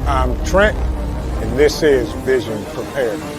I'm Trent, and this is Vision Preparedness.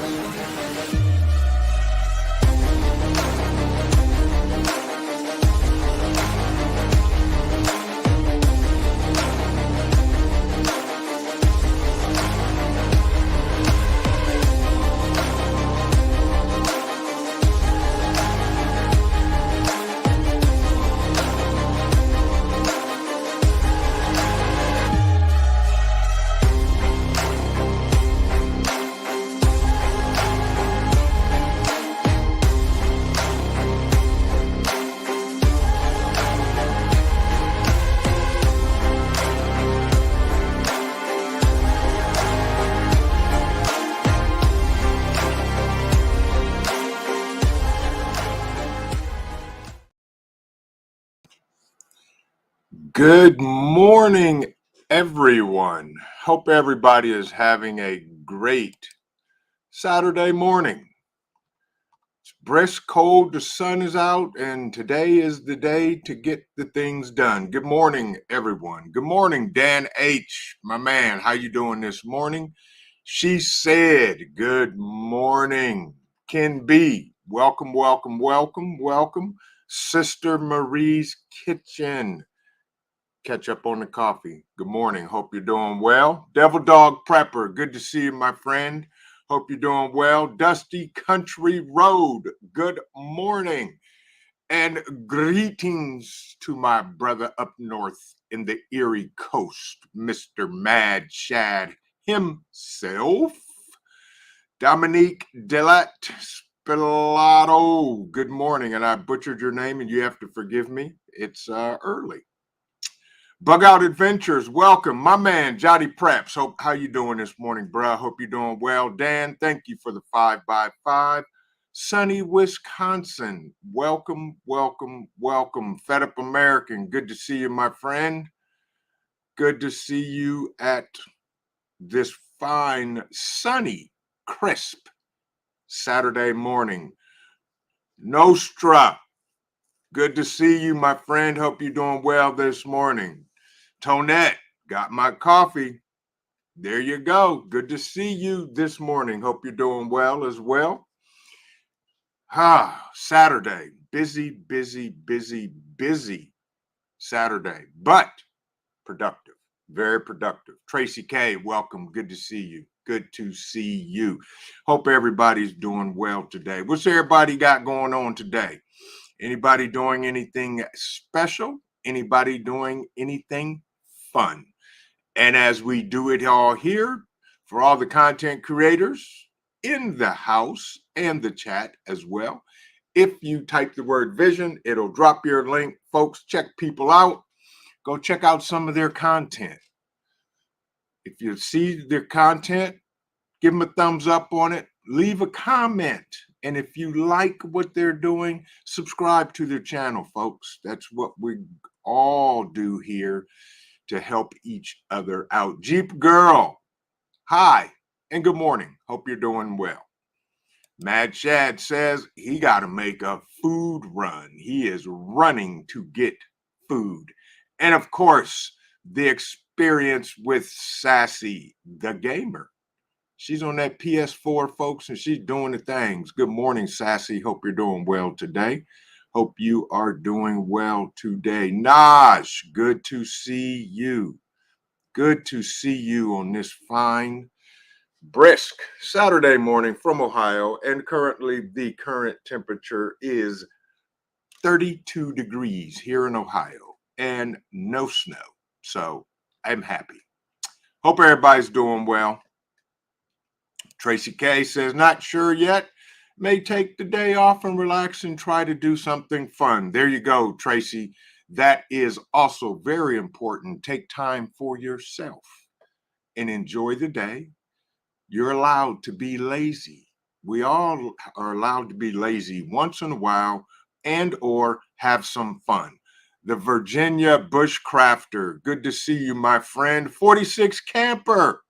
Good morning, everyone. Hope everybody is having a great Saturday morning. It's brisk, cold, the sun is out, and today is the day to get the things done. Good morning, everyone. Good morning, Dan H., my man. How you doing this morning? She said, good morning. Ken B., welcome, welcome, welcome, welcome. Sister Marie's Kitchen. Catch up on the coffee. Good morning. Hope you're doing well. Devil Dog Prepper. Good to see you, my friend. Hope you're doing well. Dusty Country Road. Good morning. And greetings to my brother up north in the Erie Coast, Mr. Mad Shad himself. Dominique Delat Spilato. Good morning. And I butchered your name, and you have to forgive me. It's early. Bug Out Adventures, welcome. My man, Jotty Preps. How you doing this morning, bro? Hope you're doing well. Dan, thank you for the 5x5. Sunny, Wisconsin. Welcome, welcome, welcome. Fed Up American, good to see you, my friend. Good to see you at this fine, sunny, crisp Saturday morning. Nostra, good to see you, my friend. Hope you're doing well this morning. Tonette, got my coffee. There you go. Good to see you this morning. Hope you're doing well as well. Saturday. Busy, busy, busy, busy Saturday, but productive. Very productive. Tracy K., welcome. Good to see you. Good to see you. Hope everybody's doing well today. What's everybody got going on today? Anybody doing anything special? Anybody doing anything fun? And as we do it all here, for all the content creators in the house and the chat as well, if you type the word vision, it'll drop your link. Folks, check people out. Go check out some of their content. If you see their content, give them a thumbs up on it. Leave a comment. And if you like what they're doing, subscribe to their channel, folks. That's what we all do here to help each other out. Jeep Girl, hi, and good morning. Hope you're doing well. Mad Shad says he got to make a food run. He is running to get food. And of course, the experience with Sassy, the gamer. She's on that PS4, folks, and she's doing the things. Good morning, Sassy. Hope you're doing well today. Hope you are doing well today. Naj, good to see you. Good to see you on this fine, brisk Saturday morning from Ohio. And currently, the current temperature is 32 degrees here in Ohio and no snow. So I'm happy. Hope everybody's doing well. Tracy K says, not sure yet. May take the day off and relax and try to do something fun. There you go, Tracy. That is also very important. Take time for yourself and enjoy the day. You're allowed to be lazy. We all are allowed to be lazy once in a while and or have some fun. The Virginia Bushcrafter. Good to see you, my friend. 46 Camper.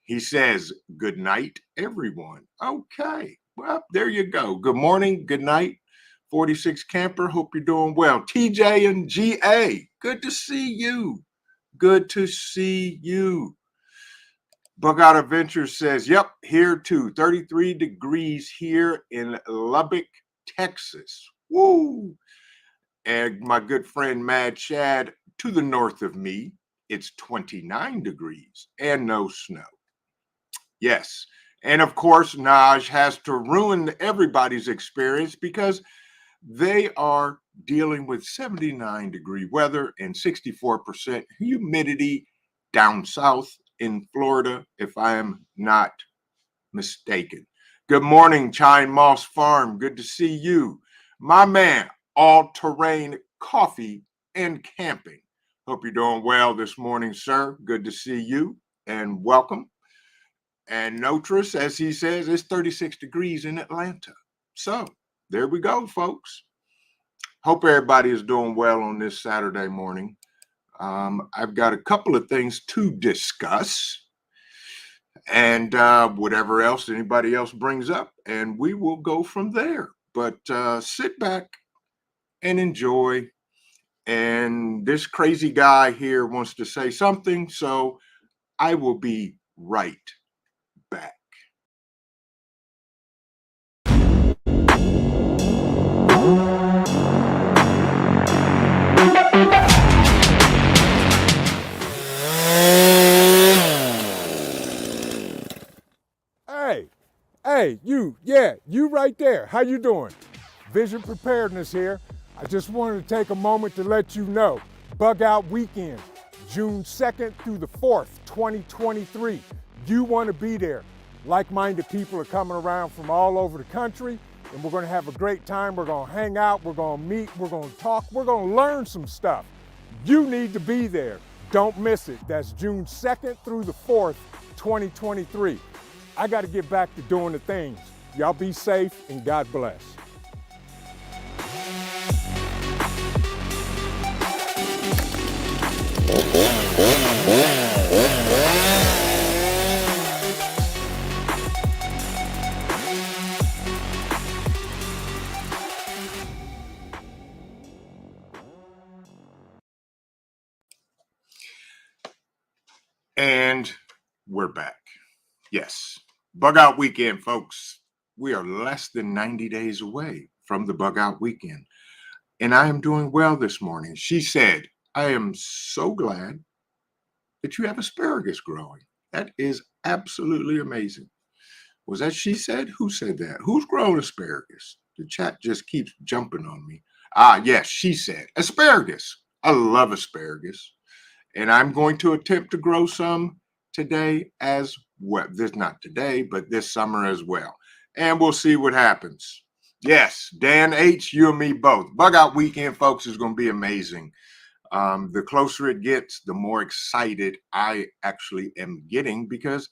He says, good night, everyone. Okay, well, there you go. Good morning, good night, 46 Camper. Hope you're doing well. TJ and GA, good to see you. Good to see you. Bug Out Adventure says, yep, here too. 33 degrees here in Lubbock, Texas. Woo! And my good friend Mad Shad, to the north of me, it's 29 degrees and no snow. Yes. And of course, Naj has to ruin everybody's experience because they are dealing with 79-degree weather and 64% humidity down south in Florida, if I am not mistaken. Good morning, Chine Moss Farm. Good to see you. My man, all-terrain coffee and camping. Hope you're doing well this morning, sir. Good to see you and welcome. And Notris, as he says, it's 36 degrees in Atlanta. So there we go, folks. Hope everybody is doing well on this Saturday morning. I've got a couple of things to discuss and whatever else anybody else brings up, and we will go from there. But sit back and enjoy. And this crazy guy here wants to say something, so I will be right back. Hey, you right there. How you doing? Vision Preparedness here. I just wanted to take a moment to let you know, Bug Out Weekend, June 2nd through the 4th, 2023. You want to be there. Like-minded people are coming around from all over the country, and we're going to have a great time. We're going to hang out, we're going to meet, we're going to talk, we're going to learn some stuff. You need to be there. Don't miss it. That's June 2nd through the 4th, 2023. I got to get back to doing the things. Y'all be safe and God bless. And we're back. Yes, Bug Out Weekend, folks. We are less than 90 days away from the Bug Out Weekend. And I am doing well this morning. She said, I am so glad that you have asparagus growing. That is absolutely amazing. Was that she said? Who said that? Who's growing asparagus? The chat just keeps jumping on me. Yes, she said asparagus. I love asparagus. And I'm going to attempt to grow some today as well. This not today, but this summer as well. And we'll see what happens. Yes, Dan H, you and me both. Bug Out Weekend, folks, is going to be amazing. The closer it gets, the more excited I actually am getting because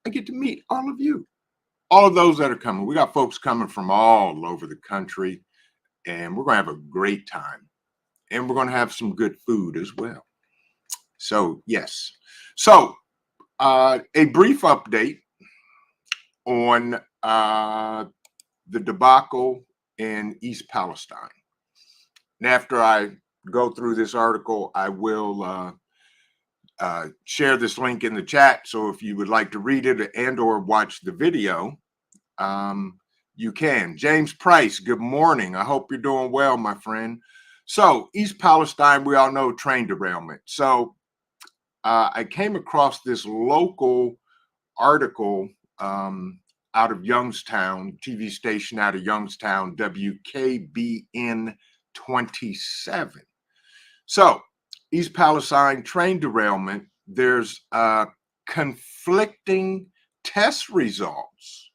I get to meet all of you, all of those that are coming. We got folks coming from all over the country, and we're going to have a great time. And we're going to have some good food as well. So, yes. So, a brief update on the debacle in East Palestine. And after I go through this article, I will share this link in the chat. So if you would like to read it and or watch the video, you can. James Price, good morning. I hope you're doing well, my friend. So East Palestine, we all know train derailment. So I came across this local article out of Youngstown, TV station out of Youngstown, WKBN 27. So, East Palestine train derailment, there's conflicting test results.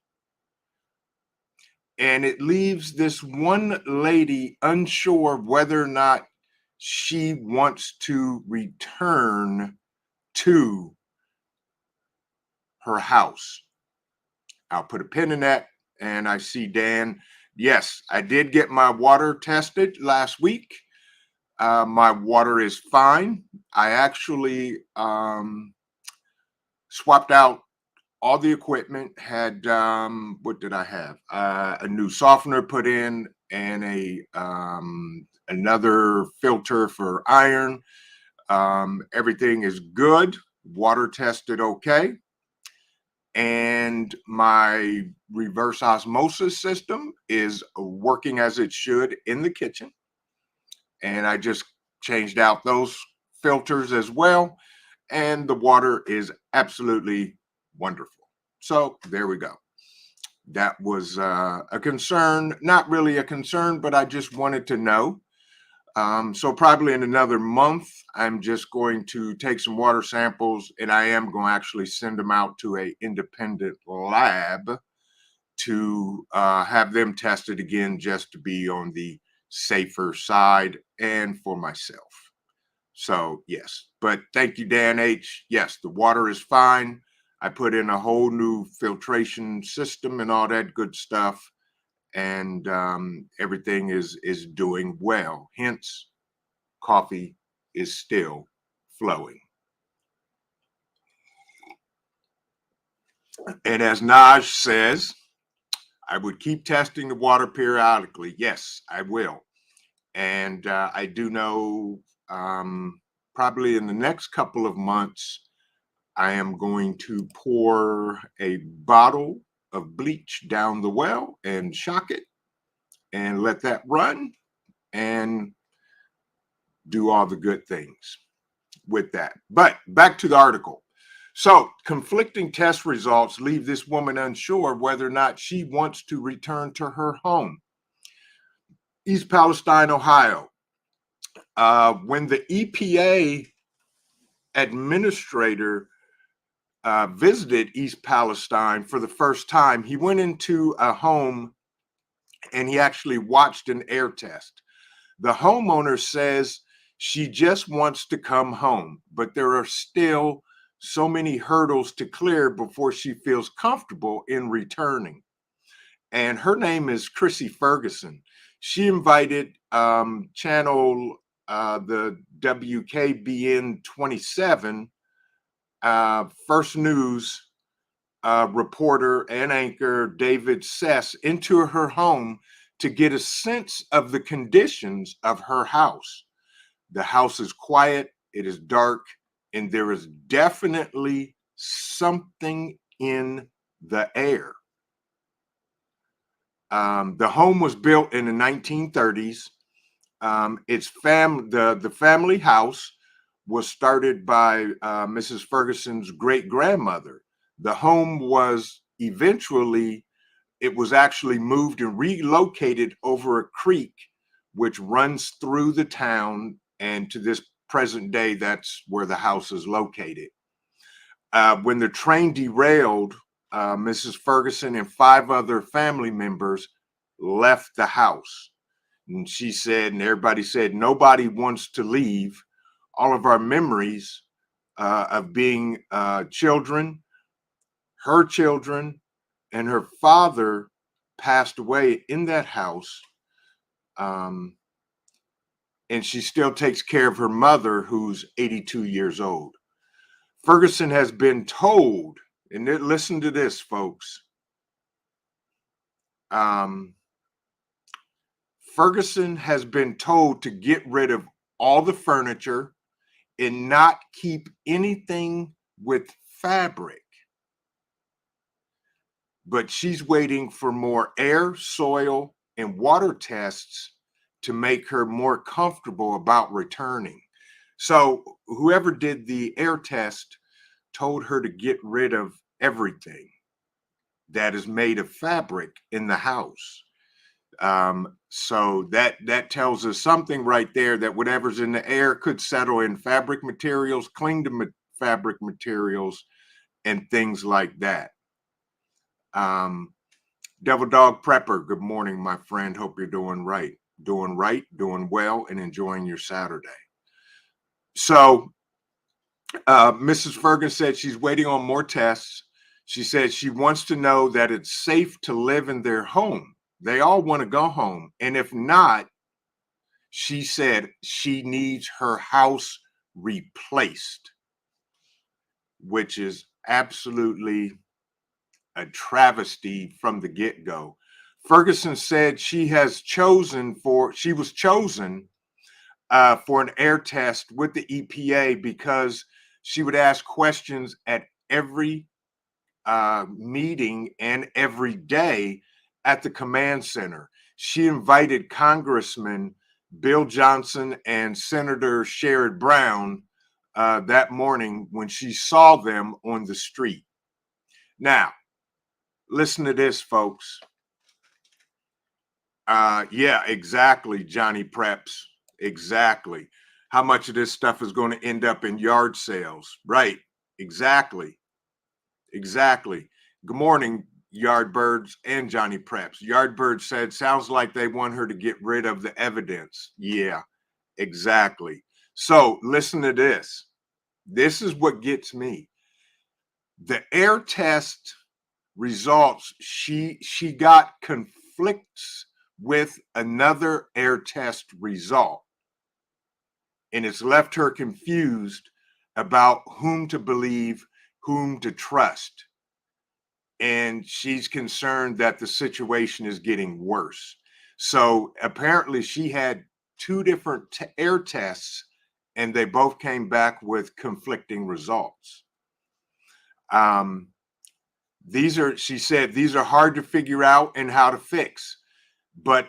And it leaves this one lady unsure whether or not she wants to return to her house. I'll put a pin in that. And I see Dan. Yes, I did get my water tested last week. My water is fine. I actually swapped out all the equipment, had, what did I have? A new softener put in and another filter for iron. Everything is good. Water tested okay. and my reverse osmosis system is working as it should in the kitchen. And I just changed out those filters as well. And the water is absolutely wonderful. So there we go. That was a concern, not really a concern, but I just wanted to know. So probably in another month, I'm just going to take some water samples, and I am going to actually send them out to a independent lab to have them tested again, just to be on the safer side and for myself. So yes, but thank you, Dan H. Yes, the water is fine. I put in a whole new filtration system and all that good stuff, and everything is doing well. Hence, coffee is still flowing. And as Naj says, I would keep testing the water periodically. Yes, I will. And I do know probably in the next couple of months, I am going to pour a bottle of bleach down the well and shock it and let that run and do all the good things with that. But back to the article. So, conflicting test results leave this woman unsure whether or not she wants to return to her home. East Palestine, Ohio. When the EPA administrator visited East Palestine for the first time, he went into a home and he actually watched an air test. The homeowner says she just wants to come home, but there are still so many hurdles to clear before she feels comfortable in returning. And her name is Chrissy Ferguson. She invited channel the WKBN 27 First News reporter and anchor David Sess into her home to get a sense of the conditions of her house. The house is quiet, it is dark, and there is definitely something in the air. The home was built in the 1930s. The family house was started by Mrs. Ferguson's great grandmother. The home was actually moved and relocated over a creek which runs through the town, and to this present day, that's where the house is located. When the train derailed, Mrs. Ferguson and 5 other family members left the house. And she said, and everybody said, nobody wants to leave. All of our memories of being children, her children, and her father passed away in that house. And she still takes care of her mother, who's 82 years old. Ferguson has been told, and listen to this, folks. Ferguson has been told to get rid of all the furniture and not keep anything with fabric. But she's waiting for more air, soil, and water tests to make her more comfortable about returning. So whoever did the air test told her to get rid of everything that is made of fabric in the house. So that tells us something right there, that whatever's in the air could settle in fabric materials, cling to fabric materials, and things like that. Devil Dog Prepper, good morning, my friend. Hope you're doing doing well, and enjoying your Saturday. So Mrs. Ferguson said she's waiting on more tests. She said she wants to know that it's safe to live in their home. They all want to go home. And if not, she said she needs her house replaced, which is absolutely a travesty from the get-go. Ferguson said she was chosen for an air test with the EPA because she would ask questions at every meeting and every day at the command center. She invited Congressman Bill Johnson and Senator Sherrod Brown that morning when she saw them on the street. Now, listen to this, folks. Yeah, exactly, Johnny Preps. Exactly. How much of this stuff is going to end up in yard sales? Right. Exactly. Exactly. Good morning, Yardbirds and Johnny Preps. Yardbird said, sounds like they want her to get rid of the evidence. Yeah, exactly. So listen to this. This is what gets me. The air test results, she got conflicts with another air test result, and it's left her confused about whom to believe, whom to trust, and she's concerned that the situation is getting worse. So apparently she had two different air tests, and they both came back with conflicting results. She said, these are hard to figure out and how to fix, but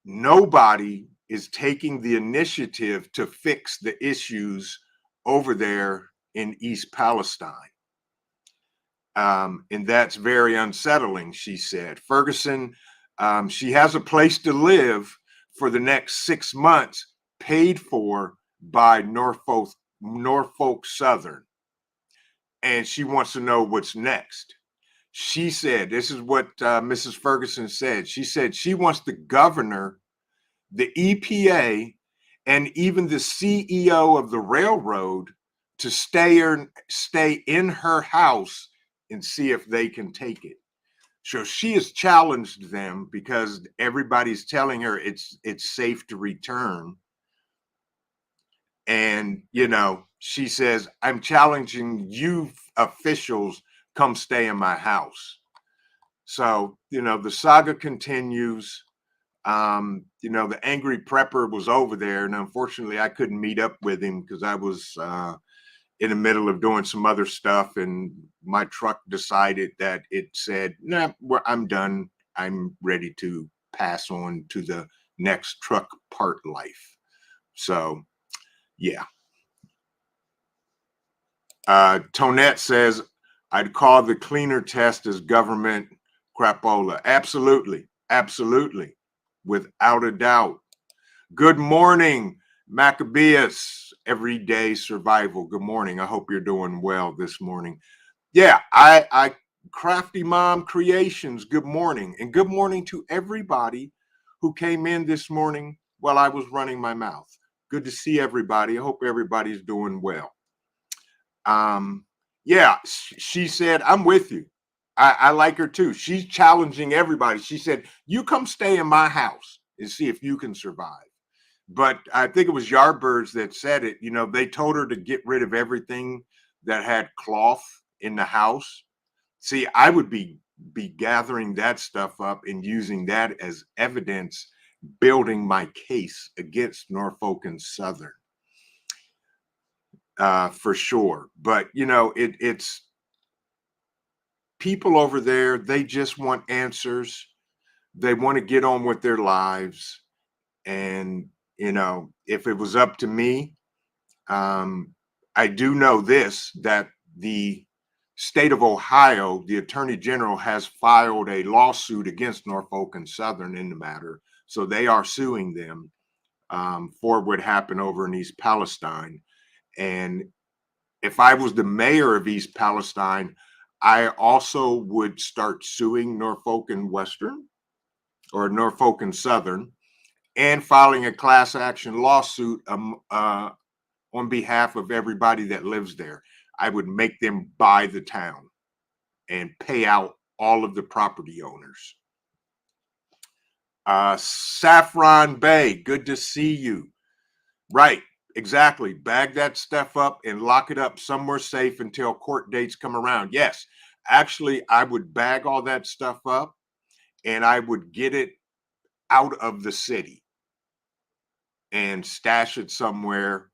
nobody is taking the initiative to fix the issues over there in East Palestine. And that's very unsettling, she said. Ferguson, she has a place to live for the next 6 months, paid for by Norfolk Southern. And she wants to know what's next. She said, this is what Mrs. Ferguson said. She said she wants the governor, the EPA, and even the CEO of the railroad to stay in her house and see if they can take it. So she has challenged them because everybody's telling her it's safe to return. And, she says, I'm challenging you officials, come stay in my house. So, the saga continues. The angry prepper was over there, and unfortunately I couldn't meet up with him because I was in the middle of doing some other stuff, and my truck decided that it said, nah, I'm done. I'm ready to pass on to the next truck part life. So, yeah. Tonette says, I'd call the cleaner test as government crapola. Absolutely. Absolutely. Without a doubt. Good morning, Maccabeus, Everyday Survival. Good morning. I hope you're doing well this morning. Yeah, I Crafty Mom Creations, good morning. And good morning to everybody who came in this morning while I was running my mouth. Good to see everybody. I hope everybody's doing well. Yeah, she said, I'm with you. I like her too. She's challenging everybody. She said, you come stay in my house and see if you can survive. But I think it was Yardbirds that said it. They told her to get rid of everything that had cloth in the house. See, I would be gathering that stuff up and using that as evidence, building my case against Norfolk and Southern. For sure. But it's people over there, they just want answers. They want to get on with their lives. And if it was up to me, I do know this, that the state of Ohio, the Attorney General has filed a lawsuit against Norfolk and Southern in the matter. So they are suing them for what happened over in East Palestine. And if I was the mayor of East Palestine, I also would start suing Norfolk and Western, or Norfolk and Southern, and filing a class action lawsuit on behalf of everybody that lives there. I would make them buy the town and pay out all of the property owners. Saffron Bay, good to see you. Right, exactly. Bag that stuff up and lock it up somewhere safe until court dates come around. Yes, actually, I would bag all that stuff up and I would get it out of the city and stash it somewhere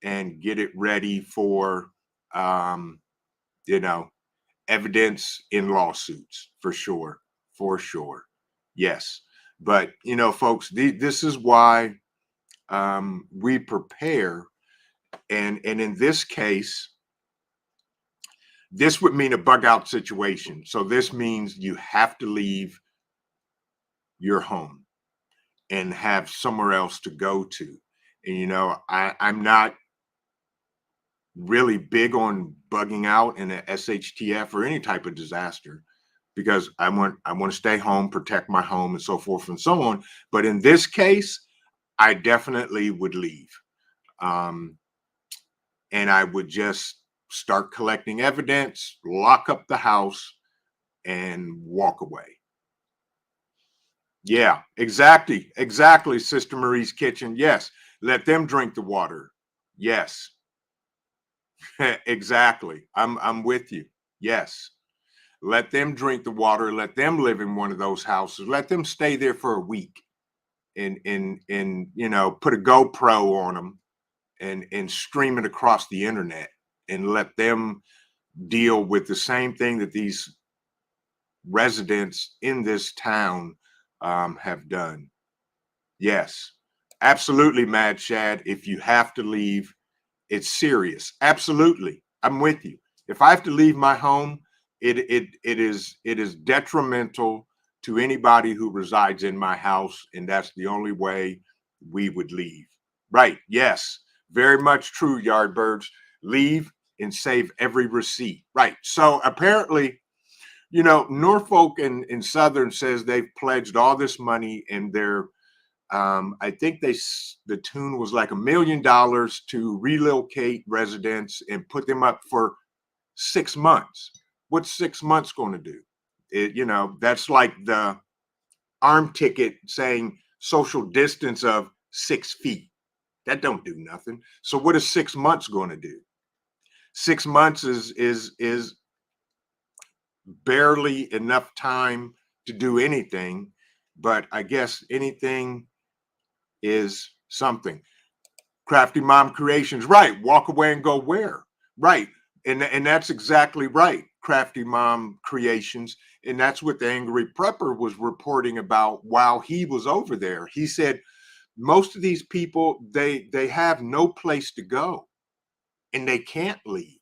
and get it ready for, you know, evidence in lawsuits for sure, for sure. Yes. But, you know, folks, this is why we prepare. And in this case, this would mean a bug out situation. So this means you have to leave your home and have somewhere else to go to. And, you know, I'm not really big on bugging out in a SHTF or any type of disaster because I want to stay home, protect my home, and so forth and so on. But in this case, I definitely would leave, um, and I would just start collecting evidence, lock up the house, and walk away. Yeah, exactly, exactly. Sister Marie's Kitchen. Yes, let them drink the water. Yes, exactly. I'm with you. Yes. Let them drink the water. Let them live in one of those houses. Let them stay there for a week, and you know, put a GoPro on them and stream it across the internet and let them deal with the same thing that these residents in this town have done. Yes, absolutely, Mad Shad. If you have to leave, it's serious. Absolutely. I'm with you. If I have to leave my home, it is detrimental to anybody who resides in my house, and that's the only way we would leave. Right. Yes. Very much true, Yardbirds. Leave and save every receipt. Right. So apparently, you know, Norfolk and Southern says they've pledged all this money and they're I think the tune was like $1 million to relocate residents and put them up for 6 months. What's 6 months going to do? You know, that's like the arm ticket saying social distance of 6 feet. That don't do nothing. So what is 6 months going to do? 6 months is barely enough time to do anything, but I guess anything is something. Crafty Mom Creations, right? Walk away and go where? Right. And that's exactly right. Crafty Mom Creations. And that's what the Angry Prepper was reporting about while he was over there. He said most of these people, they have no place to go and they can't leave.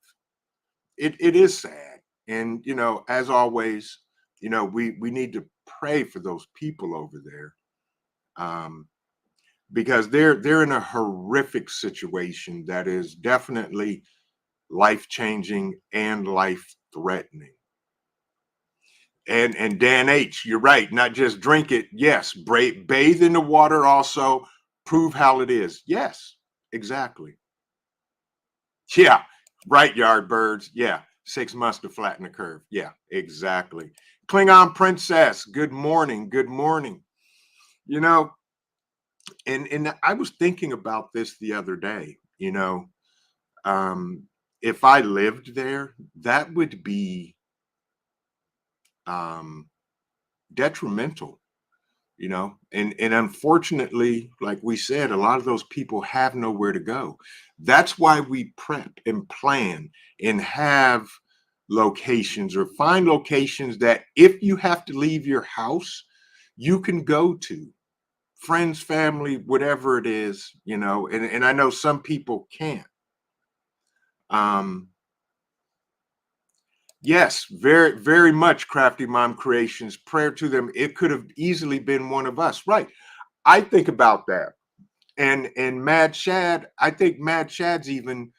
It is sad. And you know, as always, you know, we need to pray for those people over there. Um, because they're in a horrific situation that is definitely life changing and life threatening. And Dan H, you're right. Not just drink it. Yes, bathe in the water. Also, prove how it is. Yes, exactly. Yeah, right. Yardbirds. Yeah, 6 months to flatten the curve. Yeah, exactly. Klingon Princess. Good morning. Good morning. You know, and I was thinking about this the other day. You know, um, if I lived there, that would be um, detrimental, you know. And unfortunately, like we said, a lot of those people have nowhere to go. That's why we prep and plan and have locations or find locations that if you have to leave your house, you can go to friends, family, whatever it is, you know. And I know some people can't. Um, Yes, very, very much Crafty Mom Creations. Prayer to them. It could have easily been one of us. Right. I think about that. And Mad Shad, I think Mad Shad's even,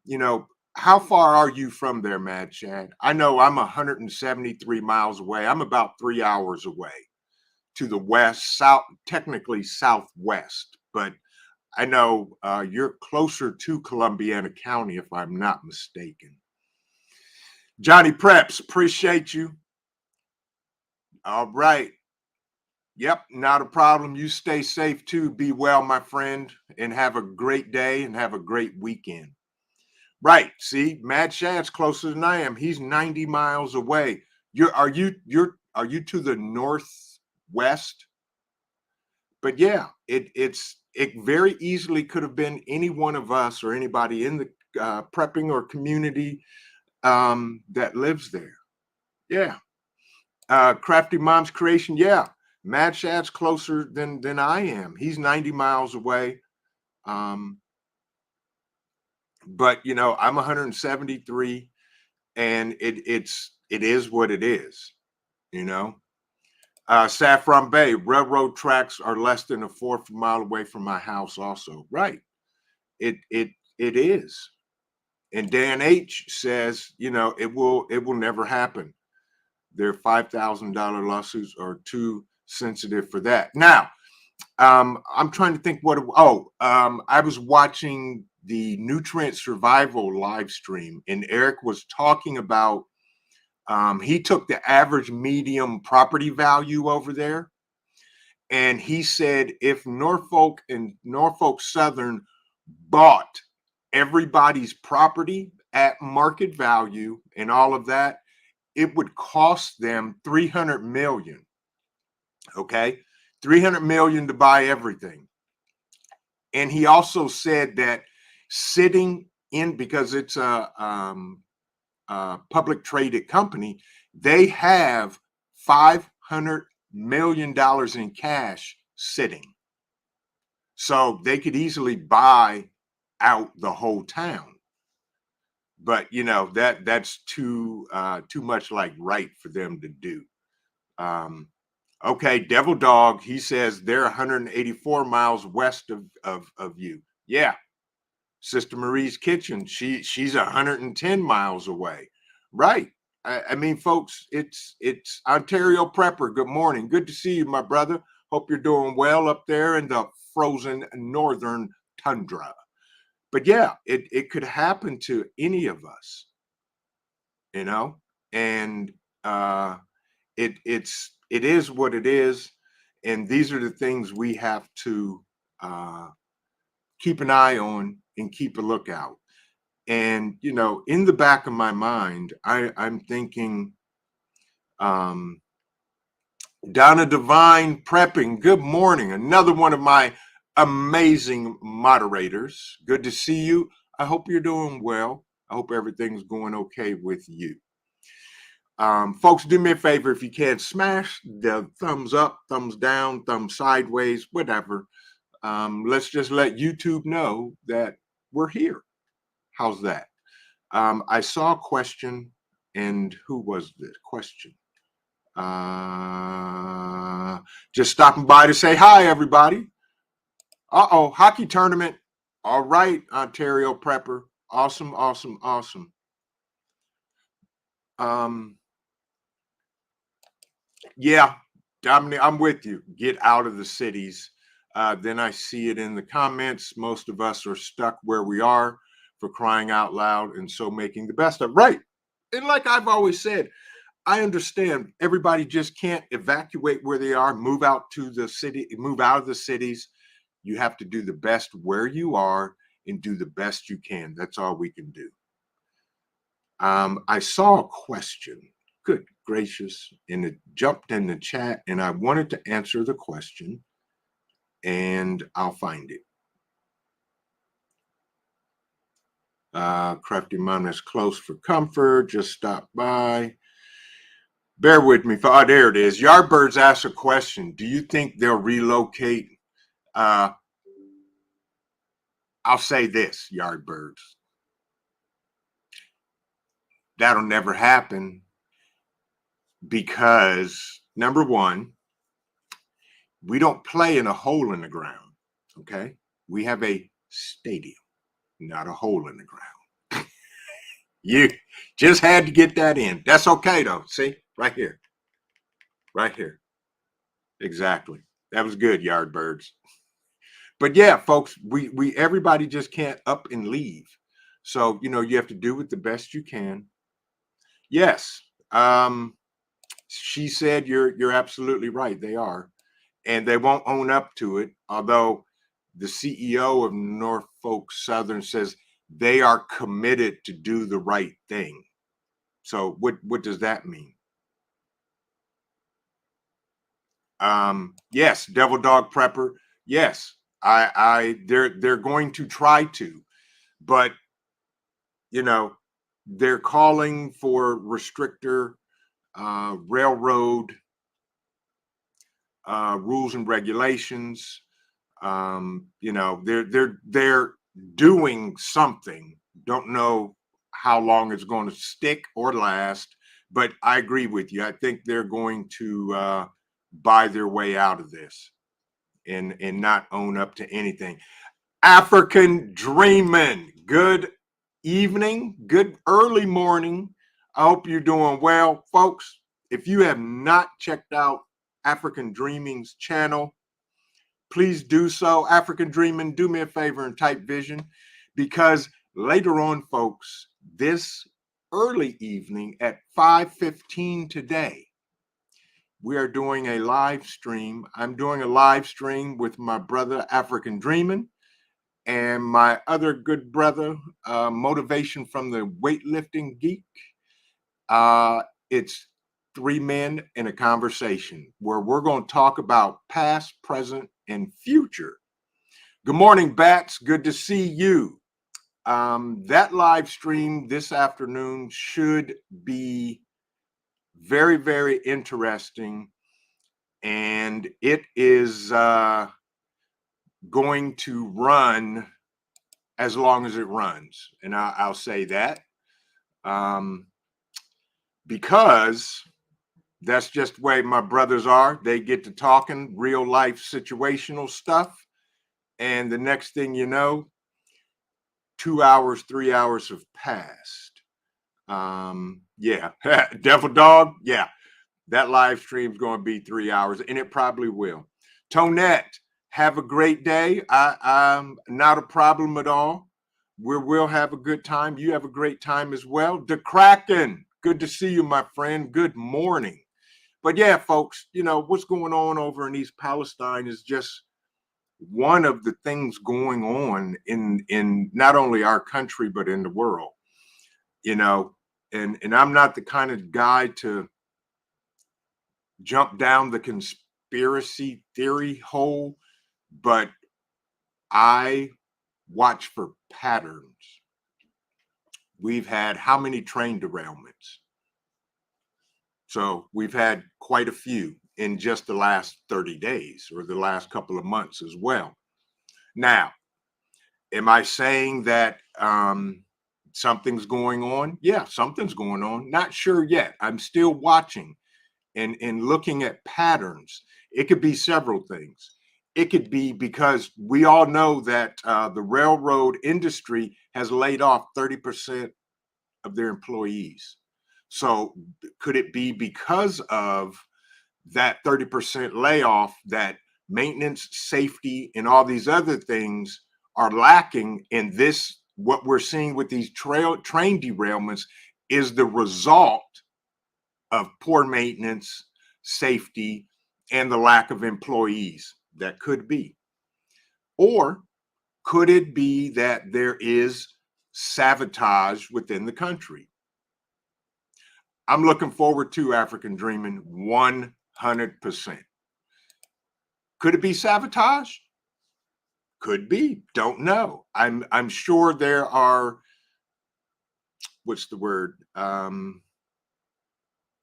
you know, how far are you from there, Mad Shad? I know I'm 173 miles away. I'm about 3 hours away to the west, south, technically southwest, but I know you're closer to Columbiana County, if I'm not mistaken. Johnny Preps, appreciate you. All right. Yep, not a problem. You stay safe too. Be well, my friend, and have a great day and have a great weekend. Right. See, Mad Shad's closer than I am. He's 90 miles away. Are you to the northwest? But yeah, it very easily could have been any one of us or anybody in the prepping or community that lives there. Yeah. Crafty Mom's Creation. Yeah. Mad Shad's closer than I am. He's 90 miles away. Um, but you know, I'm 173, and it is what it is, you know. Saffron Bay, railroad tracks are less than a fourth mile away from my house, also. Right. It is. And Dan H says, you know, it will never happen. Their $5,000 lawsuits are too sensitive for that. Now, I'm trying to think I was watching the nutrient survival live stream, and Eric was talking about he took the average medium property value over there, and he said if Norfolk and Norfolk Southern bought everybody's property at market value and all of that, it would cost them 300 million. Okay, 300 million to buy everything. And he also said that sitting in, because it's a public traded company, they have $500 million in cash sitting, so they could easily buy out the whole town. But you know that's too much like right for them to do. Um, okay, Devil Dog. He says they're 184 miles west of you. Yeah, Sister Marie's Kitchen. She's 110 miles away. Right. I mean, folks, it's Ontario Prepper. Good morning. Good to see you, my brother. Hope you're doing well up there in the frozen northern tundra. But yeah, it could happen to any of us, you know, and it is what it is, and these are the things we have to uh, keep an eye on and keep a lookout. And you know, in the back of my mind, I'm thinking, um, Donna Divine Prepping. Good morning, another one of my amazing moderators. Good to see you. I hope you're doing well. I hope everything's going okay with you. Folks, do me a favor if you can, smash the thumbs up, thumbs down, thumbs sideways, whatever. Let's just let YouTube know that we're here. How's that? I saw a question, and who was the question? Just stopping by to say hi, everybody. Uh-oh, hockey tournament. All right, Ontario Prepper. Awesome, awesome, awesome. Yeah, Dominic, I'm with you. Get out of the cities. Then I see it in the comments. Most of us are stuck where we are, for crying out loud, and so making the best of it. Right. And like I've always said, I understand everybody just can't evacuate where they are, move out to the city, move out of the cities. You have to do the best where you are and do the best you can. That's all we can do. I saw a question. Good gracious. And it jumped in the chat, and I wanted to answer the question, and I'll find it. Crafty Mom is close for comfort. Just stop by. Bear with me. Oh, there it is. Yardbirds asked a question. Do you think they'll relocate? I'll say this, Yardbirds. That'll never happen because, number one, we don't play in a hole in the ground, okay? We have a stadium, not a hole in the ground. You just had to get that in. That's okay, though. See? Right here. Right here. Exactly. That was good, Yardbirds. But yeah, folks, we everybody just can't up and leave. So, you know, you have to do it the best you can. Yes. She said you're absolutely right. They are. And they won't own up to it. Although the CEO of Norfolk Southern says they are committed to do the right thing. So what does that mean? Yes, Devil Dog Prepper. Yes, they're going to try to, but you know, they're calling for restrictor railroad rules and regulations. They're doing something. Don't know how long it's going to stick or last, but I agree with you. I think they're going to buy their way out of this and not own up to anything. African Dreaming. Good evening, good early morning. I hope you're doing well, folks. If you have not checked out African Dreaming's channel, please do so. African Dreaming, do me a favor and type vision, because later on, folks, this early evening at 5:15 today, we are doing a live stream. I'm doing a live stream with my brother African Dreaming and my other good brother, Motivation from the Weightlifting Geek. It's three men in a conversation where we're going to talk about past, present, and future. Good morning, Bats. Good to see you. That live stream this afternoon should be very, very interesting. And it is going to run as long as it runs. And I'll say that because that's just the way my brothers are. They get to talking real life situational stuff. And the next thing you know, 2 hours, 3 hours have passed. Yeah, Devil Dog. Yeah, that live stream's going to be 3 hours, and it probably will. Tonette, have a great day. I'm not a problem at all. We will have a good time. You have a great time as well. The Kraken, good to see you, my friend. Good morning. But yeah, folks, what's going on over in East Palestine is just one of the things going on in not only our country but in the world. And I'm not the kind of guy to jump down the conspiracy theory hole, but I watch for patterns. We've had how many train derailments? So we've had quite a few in just the last 30 days or the last couple of months as well. Now, am I saying that something's going on? Yeah, something's going on. Not sure yet. I'm still watching and looking at patterns. It could be several things. It could be because we all know that the railroad industry has laid off 30% of their employees. So could it be because of that 30% layoff that maintenance, safety, and all these other things are lacking? And this, what we're seeing with these train derailments, is the result of poor maintenance, safety, and the lack of employees. That could be. Or could it be that there is sabotage within the country? I'm looking forward to African Dreaming 100%. Could it be sabotage? Could be. Don't know. I'm sure there are, what's the word?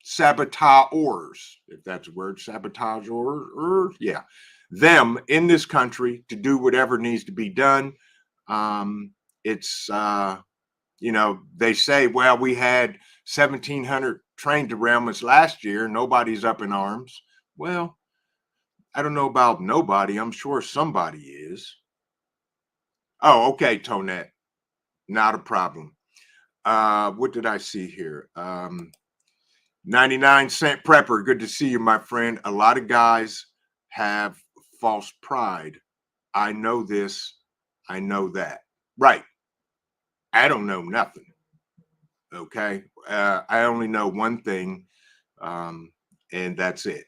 Saboteurs, if that's a word. Sabotageurs. Yeah. Them in this country to do whatever needs to be done. It's they say, well, we had 1,700 train derailments last year. Nobody's up in arms. Well, I don't know about nobody. I'm sure somebody is. Oh, okay, Tonette. Not a problem. What did I see here? 99-cent prepper. Good to see you, my friend. A lot of guys have false pride. I know this. I know that. Right. I don't know nothing. Okay. I only know one thing, and that's it.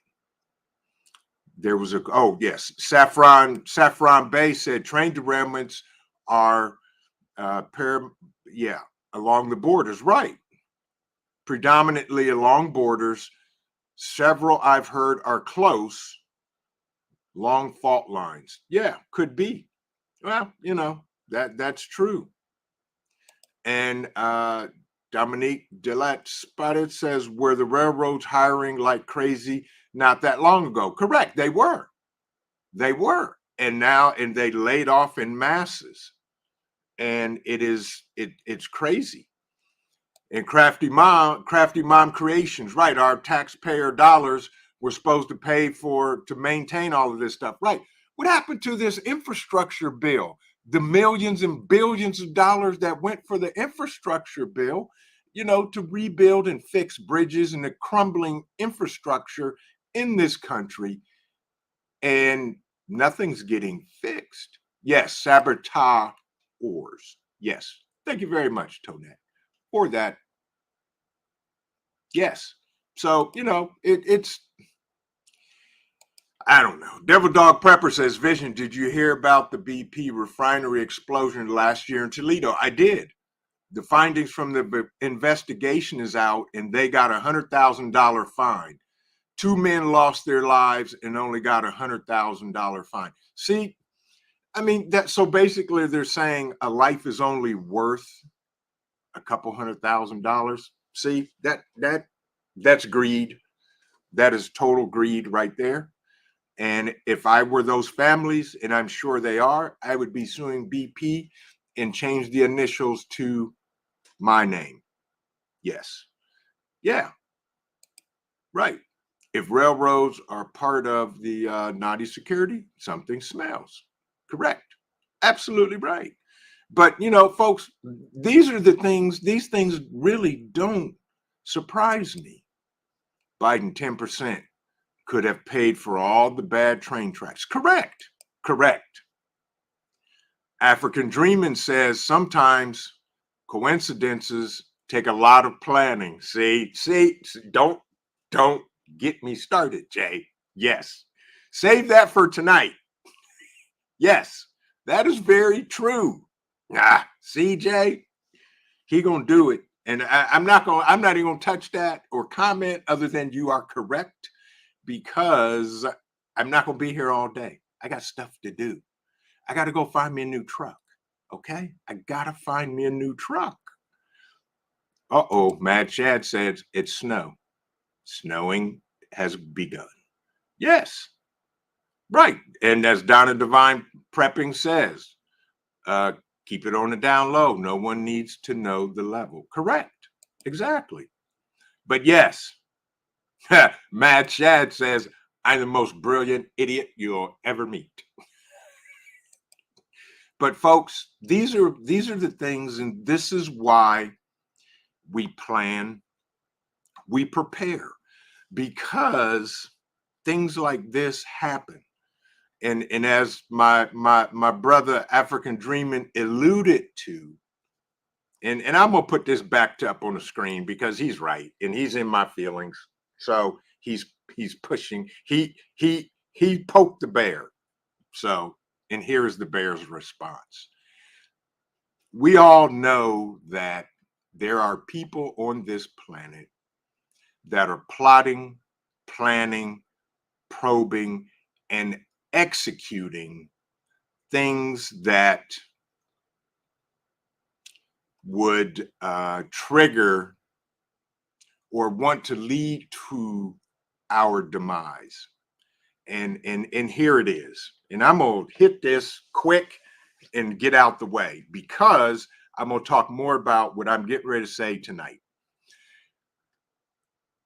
There was yes, Saffron Bay said train derailments are along the borders, right? Predominantly along borders. Several I've heard are close, long fault lines. Yeah, could be. Well, that's true. And Dominique Delat Spotted says, were the railroads hiring like crazy not that long ago? Correct. They were. They were. And now, and they laid off in masses. And it's crazy. And Crafty Mom Creations, right? Our taxpayer dollars were supposed to pay to maintain all of this stuff, right? What happened to this infrastructure bill? The millions and billions of dollars that went for the infrastructure bill, to rebuild and fix bridges and the crumbling infrastructure in this country, and nothing's getting fixed. Yes, saboteurs. Yes, thank you very much, Tonette, for that. Yes. So, it's, I don't know. Devil Dog Prepper says, Vision, did you hear about the BP refinery explosion last year in Toledo? I did. The findings from the investigation is out, and they got a $100,000 fine. 2 men lost their lives and only got a $100,000 fine. See, I mean, so basically they're saying a life is only worth a couple $100,000. See, that's greed. That is total greed right there. And if I were those families, and I'm sure they are, I would be suing BP and change the initials to my name. Yes. Yeah. Right. If railroads are part of the naughty security, something smells. Correct. Absolutely right. But, folks, these things really don't surprise me. Biden 10% could have paid for all the bad train tracks. Correct. African Dreaming says sometimes coincidences take a lot of planning. See, don't get me started, Jay. Yes. Save that for tonight. Yes, that is very true. See, Jay, he gonna do it. And I'm not even gonna touch that or comment other than you are correct, because I'm not gonna be here all day. I got stuff to do. I gotta go find me a new truck. Okay? I gotta find me a new truck. Uh-oh, Mad Chad says it's snow. Snowing has begun. Yes. Right. And as Donna Divine Prepping says, keep it on the down low. No one needs to know the level. Correct. Exactly. But yes, Mad Chad says, I'm the most brilliant idiot you'll ever meet. But folks, these are the things, and this is why we plan, we prepare, because things like this happen. And as my brother African Dreaming alluded to, and I'm gonna put this backed up on the screen because he's right and he's in my feelings. So he's pushing. He poked the bear. So, and here is the bear's response. We all know that there are people on this planet that are plotting, planning, probing, and executing things that would trigger or want to lead to our demise. And here it is. And I'm gonna hit this quick and get out the way, because I'm gonna talk more about what I'm getting ready to say tonight.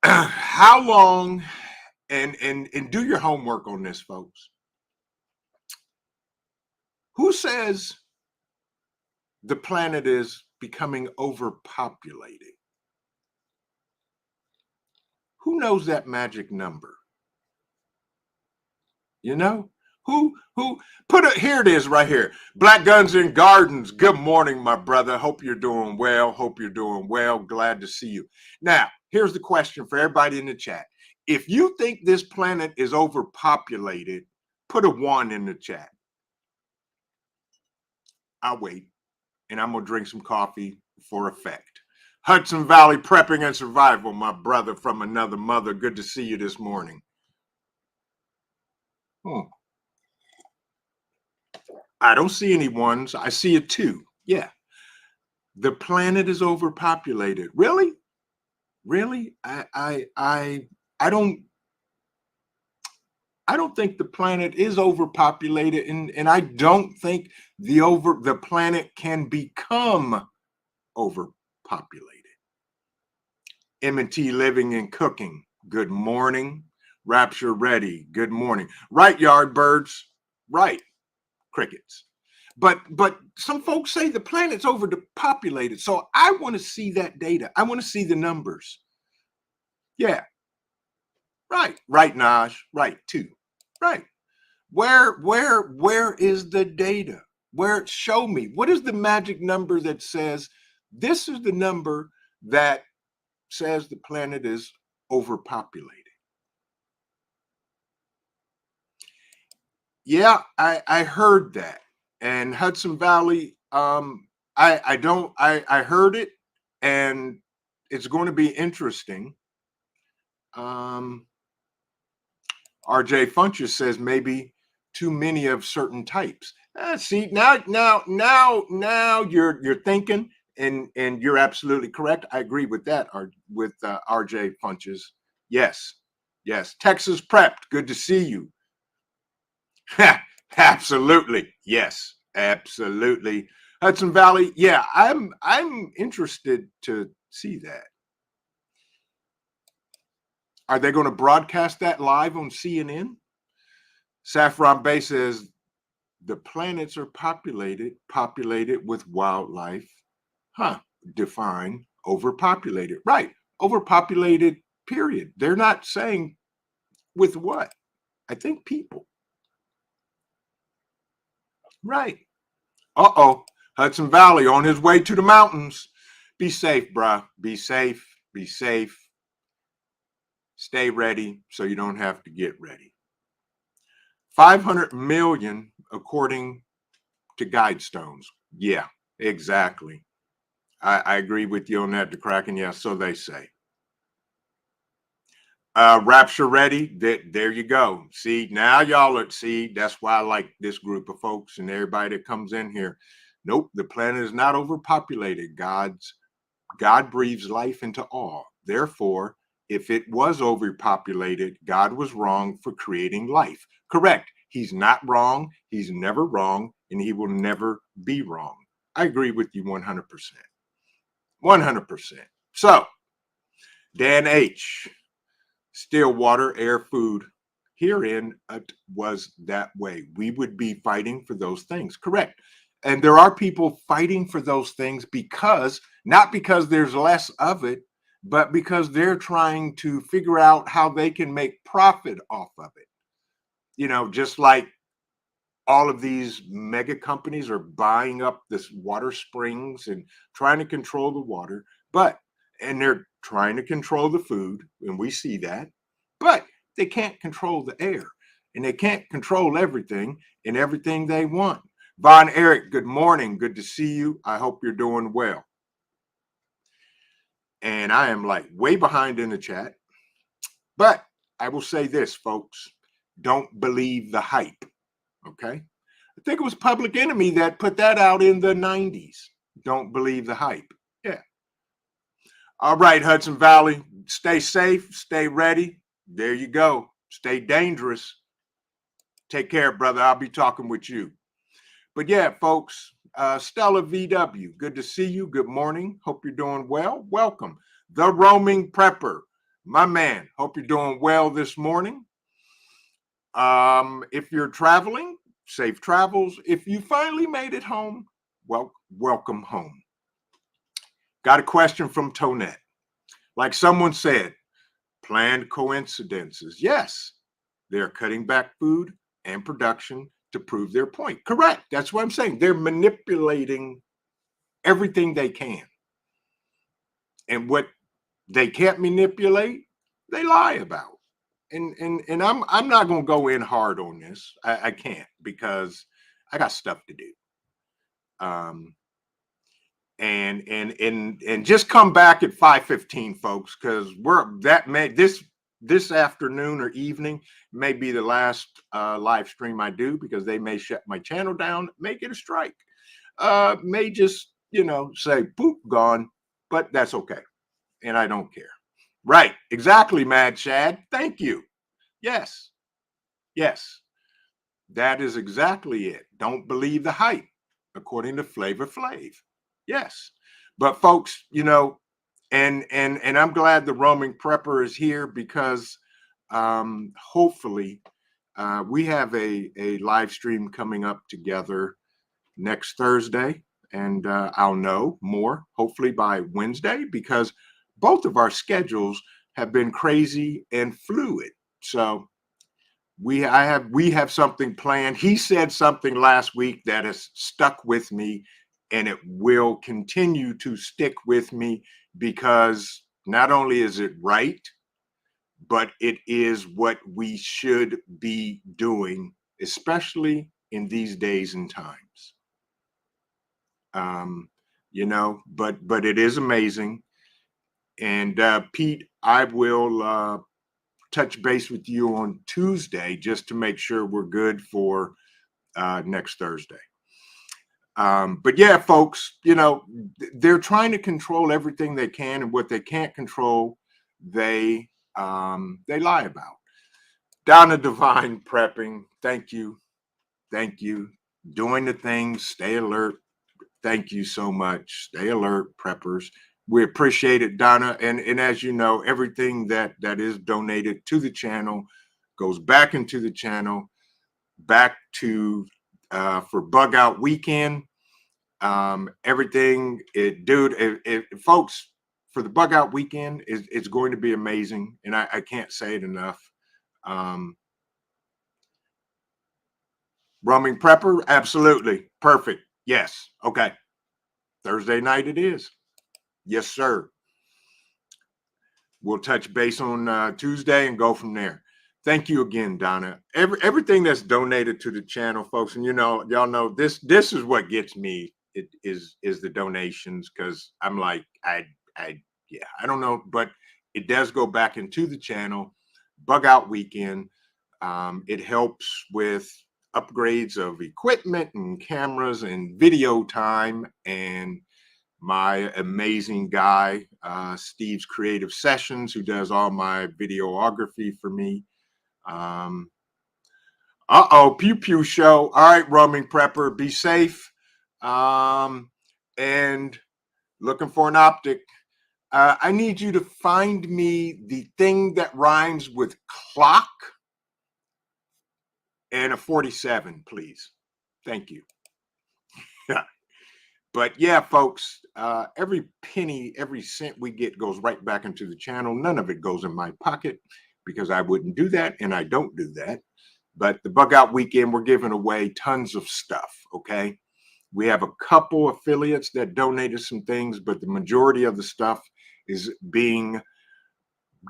How long, and do your homework on this, folks. Who says the planet is becoming overpopulated? Who knows that magic number? Who put it here? It is right here. Black Guns and Gardens. Good morning, my brother. Hope you're doing well. Glad to see you. Now, here's the question for everybody in the chat. If you think this planet is overpopulated, put a 1 in the chat. I'll wait, and I'm gonna drink some coffee for effect. Hudson Valley Prepping and Survival, my brother from another mother. Good to see you this morning. I don't see any 1s. I see a 2. Yeah. The planet is overpopulated. Really? Really? I don't think the planet is overpopulated, and I don't think the planet can become overpopulated. M&T Living and Cooking, good morning. Rapture Ready, good morning. Right, Yardbirds, right, crickets. But some folks say the planet's overpopulated, so I want to see that data. I want to see the numbers. Yeah, right, Naj, right, too, right. Where is the data? Where show me what is the magic number that says this is the number that says the planet is overpopulated? Yeah, I heard that. And Hudson Valley, I heard it, and it's going to be interesting. Um, RJ Funches says maybe too many of certain types. See, now you're thinking, and you're absolutely correct. I agree with that. With RJ Funches, yes, yes. Texas Prepped, good to see you. Absolutely, yes, absolutely. Hudson Valley, yeah, I'm interested to see that. Are they going to broadcast that live on CNN? Saffron Bay says the planets are populated with wildlife. Huh, define overpopulated. Right, overpopulated, period. They're not saying with what? I think people. Right. Uh-oh, Hudson Valley on his way to the mountains. Be safe, bruh. Be safe. Be safe. Stay ready so you don't have to get ready. 500 million according to Guidestones. Yeah, exactly. I agree with you on that, DeKraken. Yeah, so they say. Rapture Ready. There you go. See, now y'all are, see, that's why I like this group of folks and everybody that comes in here. Nope, the planet is not overpopulated. God breathes life into all. Therefore, if it was overpopulated, God was wrong for creating life. Correct. He's not wrong. He's never wrong, and he will never be wrong. I agree with you 100%. 100%. So, Dan H., still water, air, food. Herein it was that way. We would be fighting for those things. Correct. And there are people fighting for those things because, not because there's less of it, but because they're trying to figure out how they can make profit off of it. You know, just like all of these mega companies are buying up this water springs and trying to control the water, and they're trying to control the food, and we see that, but they can't control the air, and they can't control everything and everything they want. Von Eric, good morning. Good to see you. I hope you're doing well. And I am like way behind in the chat, but I will say this, folks, don't believe the hype. Okay. I think it was Public Enemy that put that out in the 90s. Don't believe the hype. Yeah. All right, Hudson Valley, stay safe, stay ready. There you go. Stay dangerous. Take care, brother. I'll be talking with you. But yeah, folks, Stella VW, good to see you. Good morning. Hope you're doing well. Welcome. The Roaming Prepper, my man. Hope you're doing well this morning. If you're traveling, safe travels. If you finally made it home, well, welcome home. Got a question from Tonette. Like someone said, planned coincidences. Yes, they're cutting back food and production to prove their point. Correct. That's what I'm saying. They're manipulating everything they can. And what they can't manipulate, they lie about. And I'm not gonna go in hard on this. I can't because I got stuff to do. And just come back at 5:15, folks, because this afternoon or evening may be the last live stream I do because they may shut my channel down, may get a strike, may just say, poop, gone, but that's okay. And I don't care. Right. Exactly, Mad Shad. Thank you. Yes. Yes. That is exactly it. Don't believe the hype, according to Flavor Flav. Yes. But folks, and I'm glad the roaming prepper is here because hopefully we have a live stream coming up together next Thursday, and I'll know more hopefully by Wednesday because both of our schedules have been crazy and fluid. So we have something planned. He said something last week that has stuck with me, and it will continue to stick with me because not only is it right, but it is what we should be doing, especially in these days and times. But it is amazing. And Pete, I will touch base with you on Tuesday just to make sure we're good for next Thursday. But yeah, folks, they're trying to control everything they can, and what they can't control, they lie about. Donna Divine Prepping, thank you, thank you. Doing the things, stay alert. Thank you so much. Stay alert, preppers. We appreciate it, Donna. And as you know, everything that is donated to the channel goes back into the channel, back to for Bug Out Weekend. Everything, folks, for the Bug Out Weekend, it's going to be amazing, and I can't say it enough. Roaming prepper, absolutely perfect. Yes, okay. Thursday night it is. Yes, sir. We'll touch base on Tuesday and go from there. Thank you again, Donna. Everything that's donated to the channel, folks, and y'all know this is what gets me. It is the donations, because I'm like, yeah, I don't know, but it does go back into the channel. Bug Out Weekend. It helps with upgrades of equipment and cameras and video time, and my amazing guy, Steve's Creative Sessions, who does all my videography for me. Pew Pew Show. All right, roaming prepper, be safe. And looking for an optic. I need you to find me the thing that rhymes with clock and a 47, please. Thank you. But yeah, folks, every penny, every cent we get goes right back into the channel. None of it goes in my pocket because I wouldn't do that, and I don't do that. But the Bug Out Weekend, we're giving away tons of stuff, okay? We have a couple affiliates that donated some things, but the majority of the stuff is being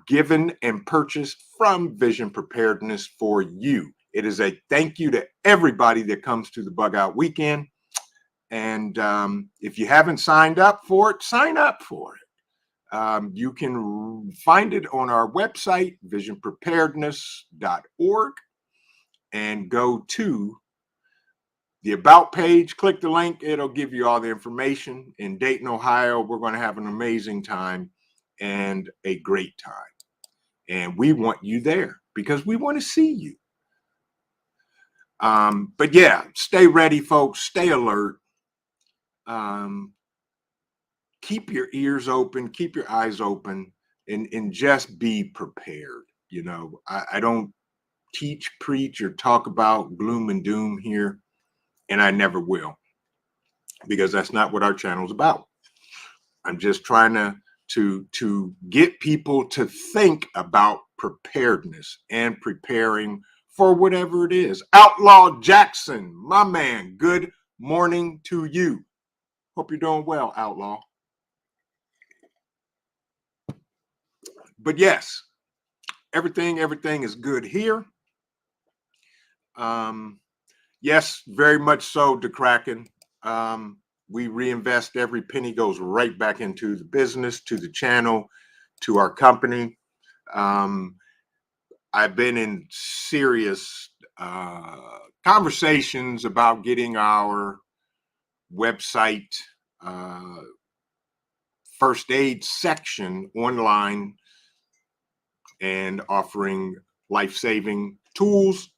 given and purchased from Vision Preparedness for you. It is a thank you to everybody that comes to the Bug Out Weekend. And if you haven't signed up for it, sign up for it. You can find it on our website, visionpreparedness.org, and go to the About page, click the link. It'll give you all the information. In Dayton, Ohio, we're going to have an amazing time and a great time. And we want you there because we want to see you. But yeah, stay ready, folks. Stay alert. Keep your ears open, keep your eyes open, and just be prepared. I don't teach, preach, or talk about gloom and doom here, and I never will, because that's not what our channel is about. I'm just trying to get people to think about preparedness and preparing for whatever it is. Outlaw Jackson, my man, good morning to you. Hope you're doing well, Outlaw. But yes, everything is good here. Yes, very much so, DeKraken. We reinvest. Every penny goes right back into the business, to the channel, to our company. I've been in serious conversations about getting our website first aid section online and offering life-saving tools.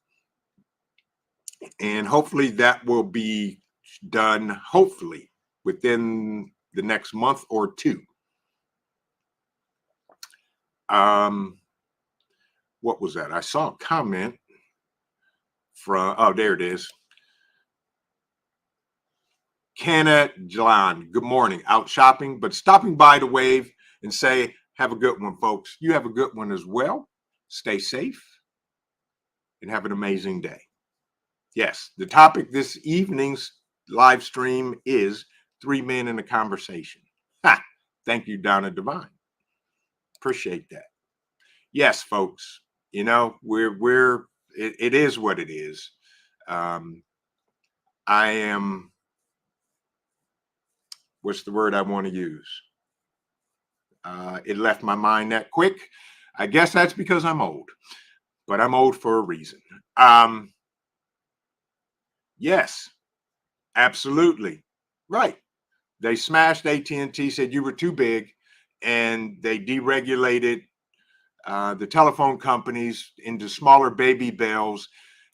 And hopefully that will be done, hopefully, within the next month or two. What was that? I saw a comment from, oh, there it is. Kenna John, good morning. Out shopping, but stopping by to wave and say, have a good one, folks. You have a good one as well. Stay safe and have an amazing day. Yes, the topic this evening's live stream is 3 Men in a Conversation. Ha! Thank you, Donna Devine. Appreciate that. Yes, folks, you know, it is what it is. I am, what's the word I want to use? It left my mind that quick. I guess that's because I'm old, but I'm old for a reason. Yes, absolutely. Right. They smashed AT&T, said you were too big, and they deregulated the telephone companies into smaller baby bells.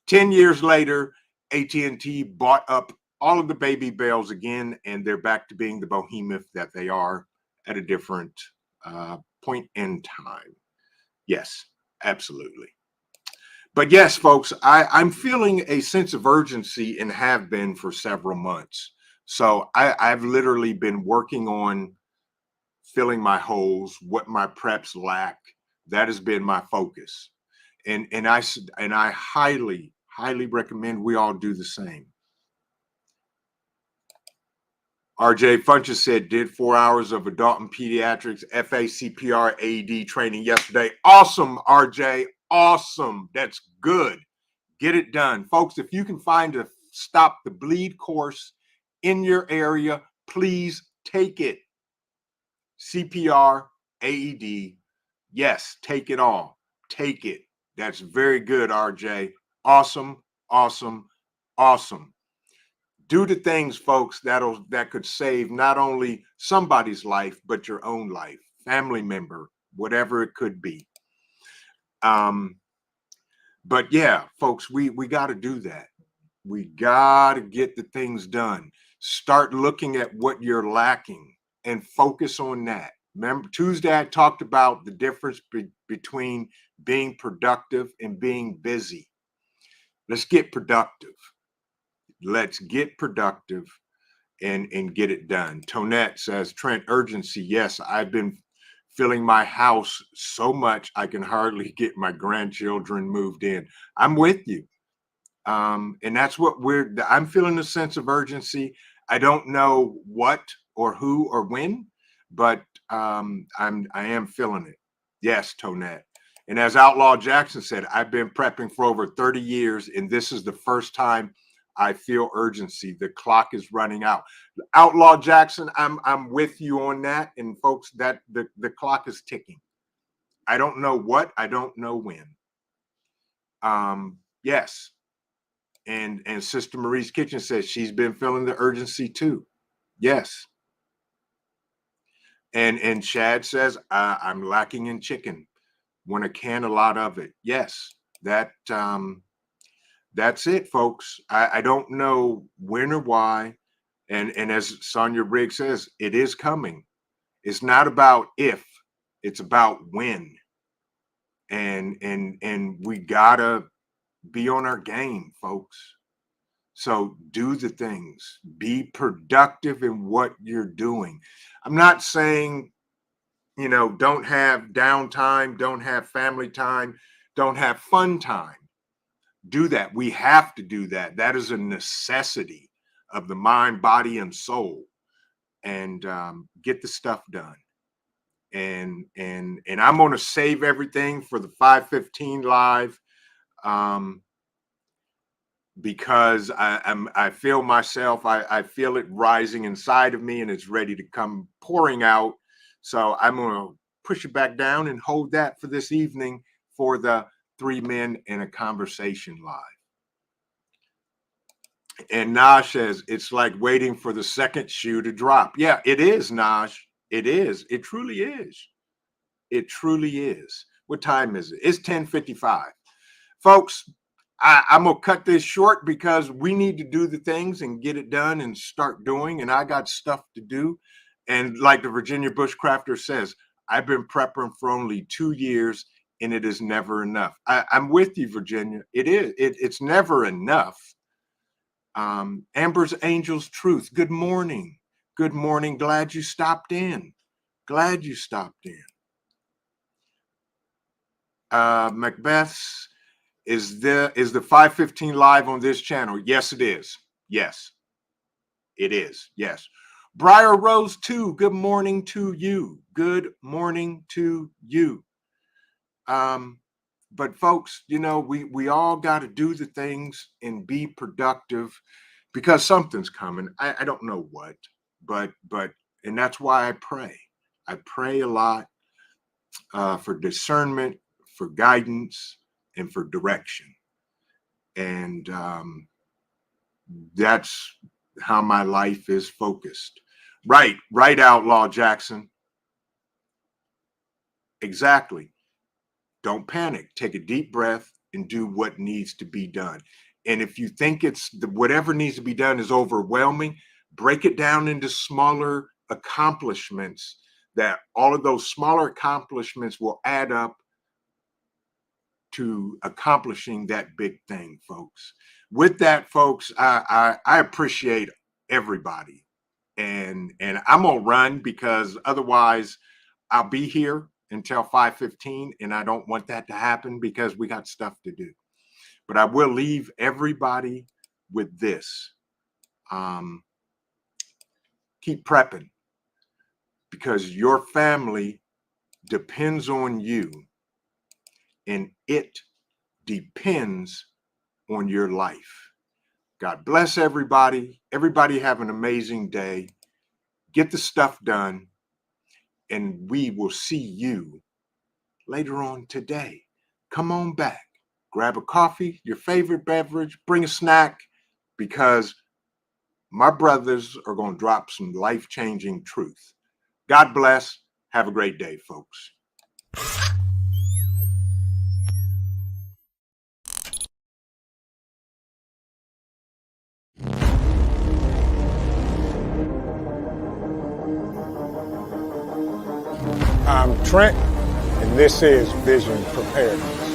10 years later, AT&T bought up all of the baby bells again, and they're back to being the behemoth that they are at a different point in time. Yes, absolutely. But yes, folks, I'm feeling a sense of urgency and have been for several months. So I've literally been working on filling my holes, what my preps lack. That has been my focus. And I highly recommend we all do the same. RJ Funches said, did 4 hours of adult and pediatrics FACPR AED training yesterday. Awesome, RJ. Awesome. That's good. Get it done. Folks, if you can find a Stop the Bleed course in your area, please take it. CPR, AED. Yes, take it all. Take it. That's very good, RJ. Awesome, awesome, awesome. Do the things, folks, that could save not only somebody's life, but your own life, family member, whatever it could be. But yeah, folks, we got to do that. We got to get the things done. Start looking at what you're lacking and focus on that. Remember, Tuesday I talked about the difference between being productive and being busy. Let's get productive. Let's get productive and get it done. Tonette says, Trent, urgency. Yes, I've been filling my house so much I can hardly get my grandchildren moved in. I'm with you. And that's what I'm feeling a sense of urgency. I don't know what or who or when, but I am feeling it. Yes, Tonette. And as Outlaw Jackson said, I've been prepping for over 30 years, and this is the first time I feel urgency. The clock is running out. Outlaw Jackson, I'm with you on that. And folks, that the clock is ticking. I don't know what, I don't know when. Yes. And Sister Marie's Kitchen says she's been feeling the urgency too. Yes. And Chad says I'm lacking in chicken. Want to can a lot of it. Yes, that's it, folks. I don't know when or why. And as Sonia Riggs says, it is coming. It's not about if, it's about when. And we gotta be on our game, folks. So do the things, be productive in what you're doing. I'm not saying, don't have downtime, don't have family time, don't have fun time. Do that. We have to do that. That is a necessity of the mind, body, and soul. And get the stuff done. And I'm going to save everything for the 5:15 live. Because I feel myself, I feel it rising inside of me and it's ready to come pouring out. So I'm going to push it back down and hold that for this evening for the 3 Men in a Conversation live. And Naj says, it's like waiting for the second shoe to drop. Yeah, it is, Naj. It is. It truly is. It truly is. What time is it? It's 10:55. Folks, I'm going to cut this short because we need to do the things and get it done and start doing. And I got stuff to do. And like the Virginia Bushcrafter says, I've been prepping for only 2 years and it is never enough. I'm with you, Virginia. It is. It's never enough. Amber's Angel's Truth. Good morning. Good morning. Glad you stopped in. Glad you stopped in. Macbeth's, is the 5:15 live on this channel? Yes, it is. Yes, it is. Yes. Briar Rose 2, good morning to you. Good morning to you. But folks, you know, we all got to do the things and be productive because something's coming. I don't know what, but and that's why I pray. I pray a lot for discernment, for guidance, and for direction. And that's how my life is focused. Right, Outlaw Jackson. Exactly. Don't panic. Take a deep breath and do what needs to be done. And if you think whatever needs to be done is overwhelming, break it down into smaller accomplishments, that all of those smaller accomplishments will add up to accomplishing that big thing, folks. With that, folks, I appreciate everybody. And I'm gonna run because otherwise I'll be here until 5:15, and I don't want that to happen because we got stuff to do. But I will leave everybody with this. Keep prepping because your family depends on you, and it depends on your life. God bless everybody. Everybody have an amazing day. Get the stuff done, and we will see you later on today. Come on back. Grab a coffee, your favorite beverage, bring a snack, because my brothers are going to drop some life-changing truth. God bless. Have a great day, folks. I'm Trent, and this is Vision Preparedness.